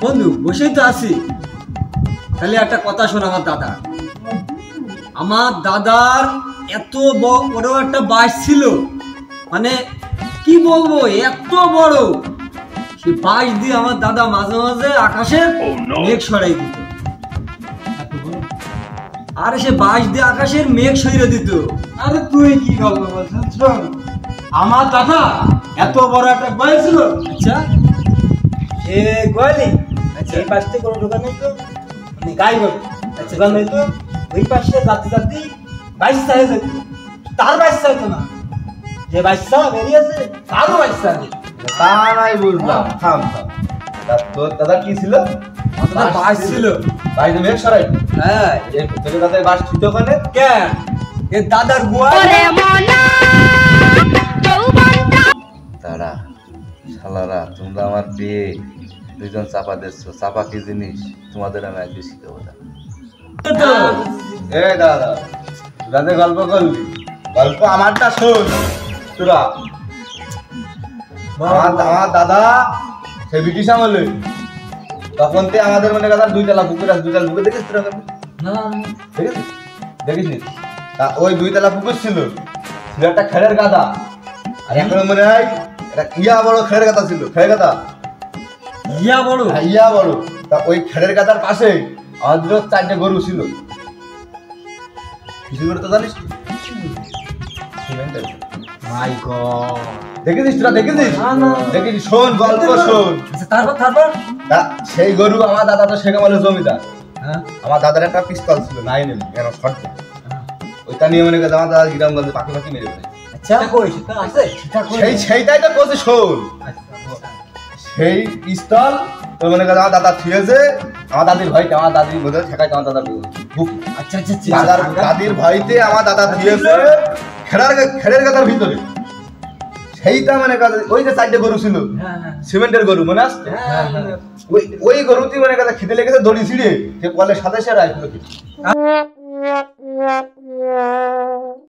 বন্ধু বসেই তো আছি, তাহলে একটা কথা শোন। আমার দাদার এত বড় একটা বাস ছিল, মানে কি বলবো, এত বড়। সে বাস দিয়ে আমার দাদা মাঝে মাঝে আকাশে মেঘ সরাই দিত। আরে সে বাস দিয়ে আকাশের মেঘ সরিয়ে দিত। আরে তুই কি গল্প বলছিস? শোন, আমার দাদা এত বড় একটা গোয়াল ছিল। আচ্ছা, সে গোয়ালি এই পাশে কোনো দোকান নেই তো, মানে গাই বলে দোকান নেই তো, ওই পাশে যাতে যাতে বাইশটা হয়ে যেত। তার বাইশটা হতো না, যে বাইশটা বেরিয়েছে তারও বাইশটা নেই। তা নাই বুঝলাম। থাম থাম, তোর দাদা কি ছিল? আমার বাস ছিল। বাইরে মেঘ সরাই। হ্যাঁ, তোর দাদা বাস ছিল ওখানে কেন এ দাদার গোয়া। তারা শালারা, তোমরা আমার বিয়ে দুইজন চাপা দিচ্ছ। চাপা কি জিনিস তোমাদের আমি আজকে শিখাবো। এ দাদা, তোরা যে গল্প করলি, গল্প আমারটা শোন তোরা। আমার দাদা সে ব্রিটিশ আমলে, তখন তে আমাদের মনে কথা দুইতলা পুকুর আছে। দুইতলা পুকুর দেখিস তোরা? দেখেছিস? দেখিস নি? তা ওই দুইতলা পুকুর ছিল, ছিল একটা খেরের গাদা। আর এখন মনে হয় একটা ইয়া বড় খেরের গাদা ছিল। খেরের গাদা ইয়া বড়? হ্যাঁ, ইয়া বড়। তা ওই খেরের গাদার পাশে আমাদের 4টে গরু ছিল। কিছু করে তো জানিস? সিমেন্টের। মাই গড, দেখেছিস তোরা? দেখেছিস? না, না। দেখেছিস? শোন, গল্প শোন। আচ্ছা, তারপর তা সেই গরু আমার দাদা তো শেখ আমলের জমিদার। হ্যাঁ, আমার দাদার একটা পিস্তল ছিল, 9 mm, কেন শর্ট। ওইটা নিয়ে মনে করে আমার দাদা গ্রামগঞ্জে পাখি পাখি মেরে ফেলে। আচ্ছা কই সেটা আছে? সেইটাই তো বলছি, শোন। সেই পিস্তল তো মনে করে আমার দাদা থুয়েছে। আমার দাদির ভয়তে, আমার দাদির বোধহয় ঠেকাইতে আমার দাদা বুক। আচ্ছা আচ্ছা দাদির ভয়তে আমার দাদা থুয়েছে খেরের গাদার ভিতরে। সেইটা মানে ওই যে 4টে গরু ছিল, সিমেন্টের গরু, মনে আসছে? ওই গরুটি মানে কথা খিদে লেগেছে, দড়ি ছিঁড়ে সে কলের সাথে সে রাইফেল।